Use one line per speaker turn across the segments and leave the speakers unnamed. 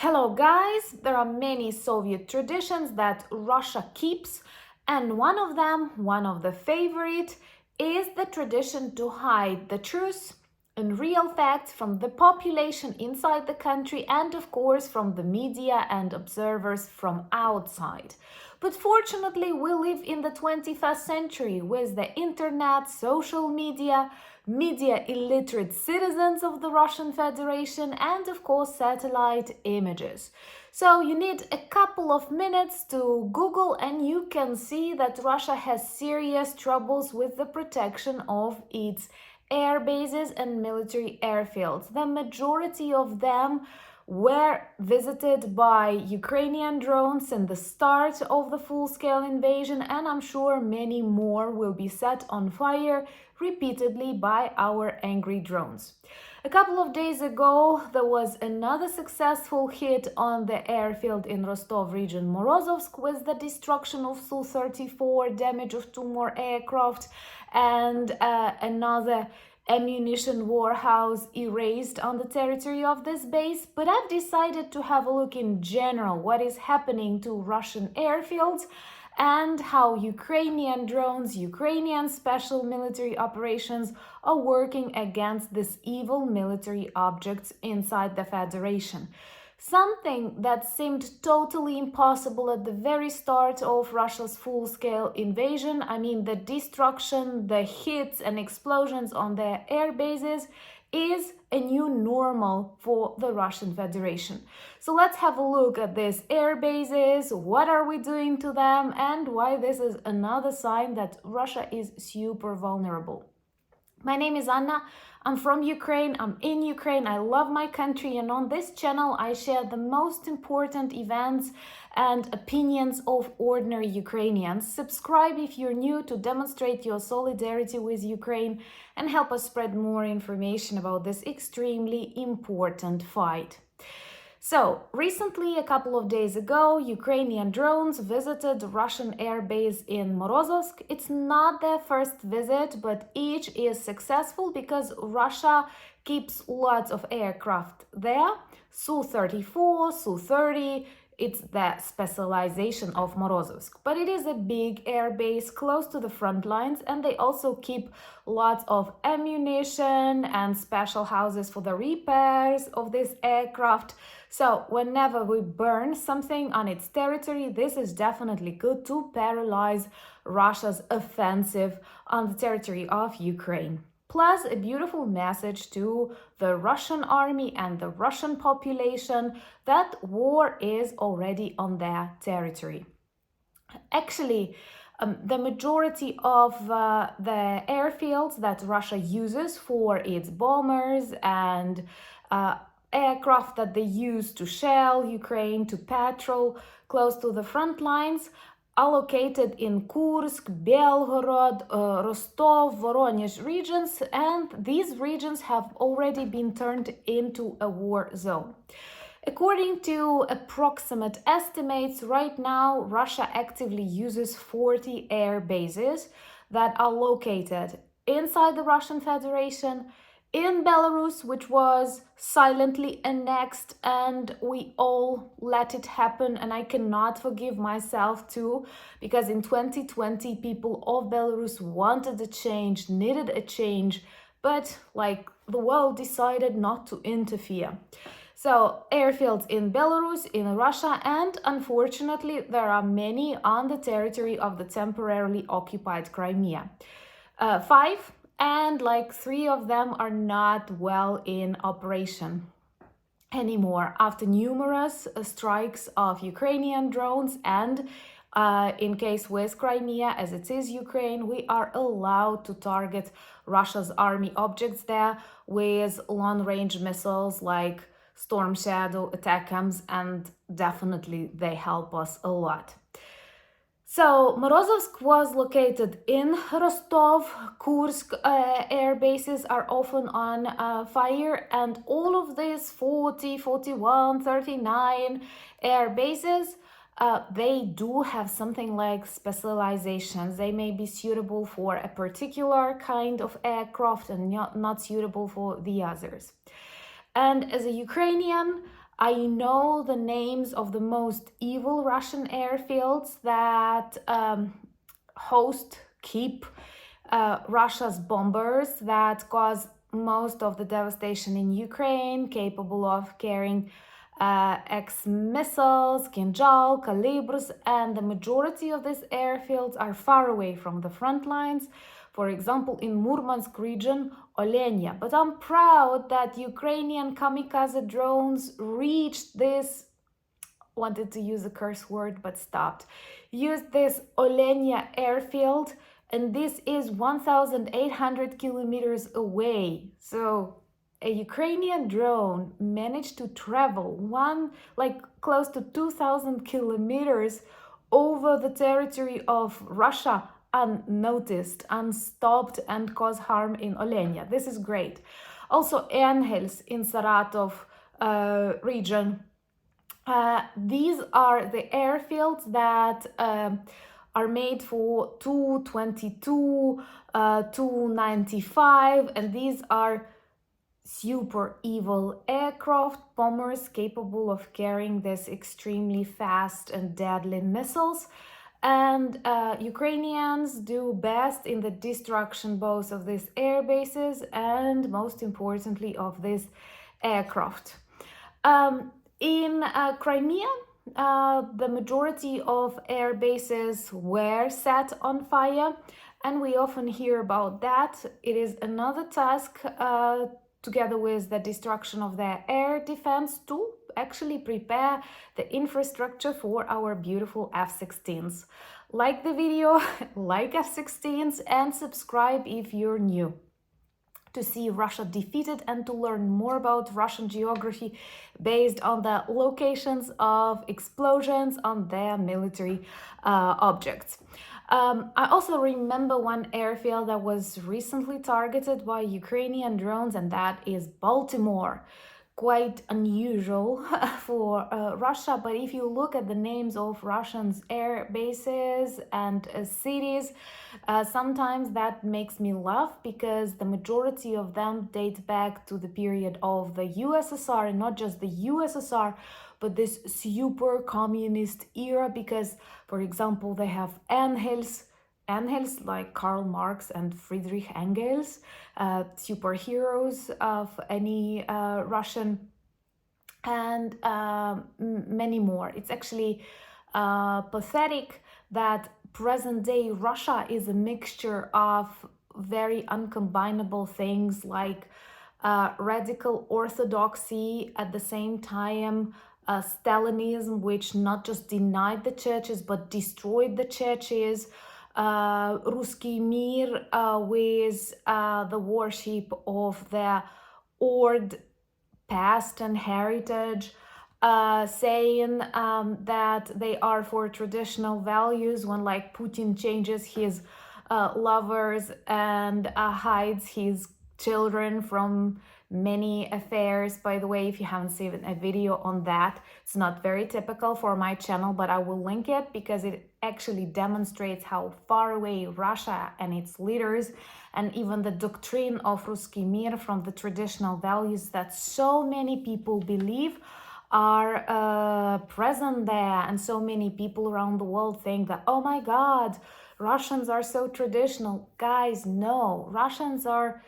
Hello guys, there are many Soviet traditions that Russia keeps, and one of them, one of the favorite, is the tradition to hide the truth and real facts from the population inside the country and of course from the media and observers from outside. But fortunately, we live in the 21st century with the internet, social media, media illiterate citizens of the Russian Federation, and of course satellite images. So you need a couple of minutes to Google and you can see that Russia has serious troubles with the protection of its air bases and military airfields. The majority of them were visited by Ukrainian drones in the start of the full-scale invasion, and I'm sure many more will be set on fire repeatedly by our angry drones. A couple of days ago, there was another successful hit on the airfield in Rostov region, Morozovsk, with the destruction of Su-34, damage of 2 more aircraft, and another ammunition warehouse erased on the territory of this base. But I've decided to have a look in general what is happening to Russian airfields and how Ukrainian drones, Ukrainian special military operations are working against these evil military objects inside the Federation. Something that seemed totally impossible at the very start of Russia's full-scale invasion. I mean, the destruction, the hits and explosions on their air bases is a new normal for the Russian Federation. So let's have a look at these air bases, what are we doing to them, and why this is another sign that Russia is super vulnerable. My name is Anna, I'm from Ukraine, I'm in Ukraine, I love my country, and on this channel I share the most important events and opinions of ordinary Ukrainians. Subscribe if you're new to demonstrate your solidarity with Ukraine and help us spread more information about this extremely important fight. So, recently, a couple of days ago, Ukrainian drones visited Russian air base in Morozovsk. It's not their first visit, but each is successful because Russia keeps lots of aircraft there. Su-34, Su-30, it's the specialization of Morozovsk. But it is a big air base close to the front lines, and they also keep lots of ammunition and special houses for the repairs of this aircraft. So whenever we burn something on its territory, this is definitely good to paralyze Russia's offensive on the territory of Ukraine. Plus a beautiful message to the Russian army and the Russian population that war is already on their territory. Actually, the majority of the airfields that Russia uses for its bombers and aircraft that they use to shell Ukraine, to patrol close to the front lines, are located in Kursk, Belgorod, Rostov, Voronezh regions, and these regions have already been turned into a war zone. According to approximate estimates, right now Russia actively uses 40 air bases that are located inside the Russian Federation, in Belarus, which was silently annexed, and we all let it happen, and I cannot forgive myself too, because in 2020 people of Belarus wanted a change, needed a change, but the world decided not to interfere. So airfields in Belarus, in Russia, and unfortunately there are many on the territory of the temporarily occupied Crimea. 5, and 3 of them are not well in operation anymore after numerous strikes of Ukrainian drones. And in case with Crimea, as it is Ukraine, we are allowed to target Russia's army objects there with long-range missiles like Storm Shadow, ATACMS, and definitely they help us a lot. So Morozovsk was located in Rostov. Kursk air bases are often on fire, and all of these 40, 41, 39 air bases, they do have something like specializations. They may be suitable for a particular kind of aircraft and not suitable for the others. And as a Ukrainian, I know the names of the most evil Russian airfields that keep Russia's bombers that cause most of the devastation in Ukraine, capable of carrying X-missiles, Kinjal, Calibrs, and the majority of these airfields are far away from the front lines. For example, in Murmansk region, Olenia. But I'm proud that Ukrainian kamikaze drones reached this, wanted to use a curse word but stopped, used this Olenia airfield, and this is 1,800 kilometers away. So a Ukrainian drone managed to travel close to 2,000 kilometers over the territory of Russia unnoticed, unstopped, and cause harm in Olenia. This is great. Also, Anhels in Saratov region. These are the airfields that are made for Tu-22, Tu-95, and these are super evil aircraft bombers capable of carrying these extremely fast and deadly missiles. And Ukrainians do best in the destruction both of these air bases and, most importantly, of this aircraft. In Crimea, the majority of air bases were set on fire, and we often hear about that. It is another task, together with the destruction of their air defense, to actually prepare the infrastructure for our beautiful F-16s. Like the video, like F-16s, and subscribe if you're new to see Russia defeated and to learn more about Russian geography based on the locations of explosions on their military objects. I also remember one airfield that was recently targeted by Ukrainian drones, and that is Baltimore. Quite unusual for Russia, but if you look at the names of Russians' air bases and cities, sometimes that makes me laugh, because the majority of them date back to the period of the USSR, and not just the USSR, but this super communist era, because, for example, they have Anhels like Karl Marx and Friedrich Engels, superheroes of any Russian, and many more. It's actually pathetic that present-day Russia is a mixture of very uncombinable things like radical orthodoxy, at the same time Stalinism, which not just denied the churches but destroyed the churches, Ruski Mir, with the worship of the old past and heritage, saying that they are for traditional values, when like Putin changes his lovers and hides his children from many affairs. By the way, if you haven't seen a video on that, it's not very typical for my channel, but I will link it because it actually demonstrates how far away Russia and its leaders and even the doctrine of Ruski Mir from the traditional values that so many people believe are present there. And so many people around the world think that, oh my God, Russians are so traditional. Guys, no, Russians are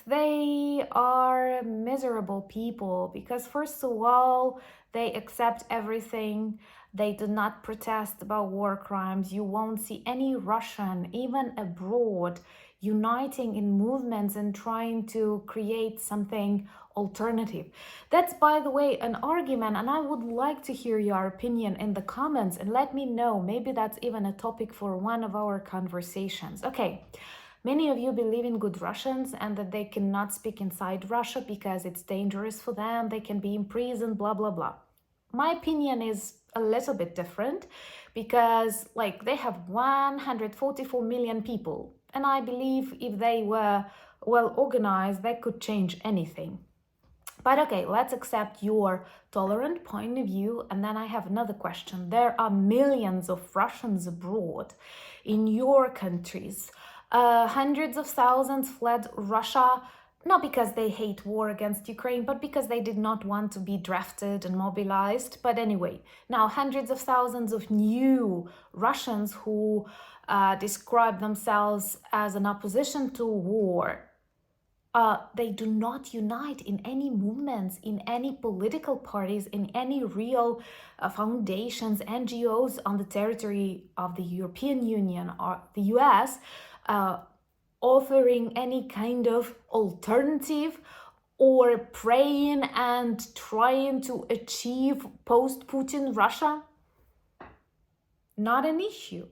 they are miserable people, because first of all, they accept everything. They do not protest about war crimes. You won't see any Russian, even abroad, uniting in movements and trying to create something alternative. That's, by the way, an argument, and I would like to hear your opinion in the comments, and let me know. Maybe that's even a topic for one of our conversations. Okay. Many of you believe in good Russians and that they cannot speak inside Russia because it's dangerous for them, they can be imprisoned, blah, blah, blah. My opinion is a little bit different, because they have 144 million people, and I believe if they were well organized, they could change anything. But okay, let's accept your tolerant point of view, and then I have another question. There are millions of Russians abroad in your countries. Hundreds of thousands fled Russia not because they hate war against Ukraine, but because they did not want to be drafted and mobilized. But anyway, now hundreds of thousands of new Russians who describe themselves as an opposition to war, they do not unite in any movements, in any political parties, in any real foundations, NGOs on the territory of the European Union or the US, offering any kind of alternative or praying and trying to achieve post-Putin Russia. Not an issue,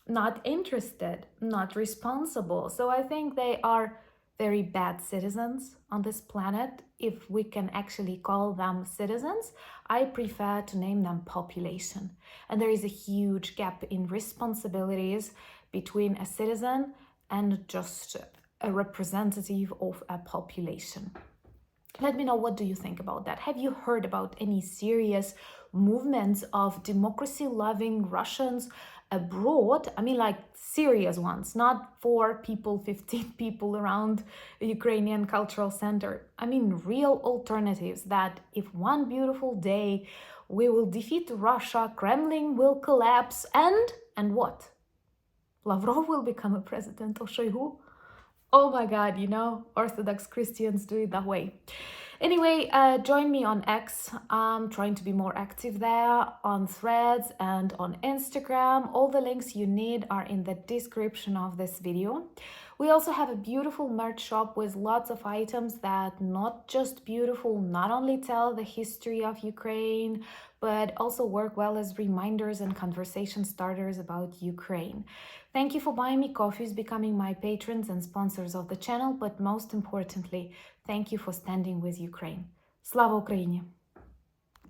not interested, not responsible. So I think they are very bad citizens on this planet. If we can actually call them citizens, I prefer to name them population. And there is a huge gap in responsibilities between a citizen and just a representative of a population. Let me know, what do you think about that? Have you heard about any serious movements of democracy-loving Russians abroad? I mean, like serious ones, not 4 people, 15 people around the Ukrainian Cultural Center. I mean, real alternatives that if one beautiful day we will defeat Russia, Kremlin will collapse, and what? Lavrov will become a president, or Shoigu? Oh my God, Orthodox Christians do it that way. Anyway, join me on X. I'm trying to be more active there, on Threads and on Instagram. All the links you need are in the description of this video. We also have a beautiful merch shop with lots of items that not just beautiful, not only tell the history of Ukraine, but also work well as reminders and conversation starters about Ukraine. Thank you for buying me coffees, becoming my patrons and sponsors of the channel, but most importantly, thank you for standing with Ukraine. Slava Ukraini!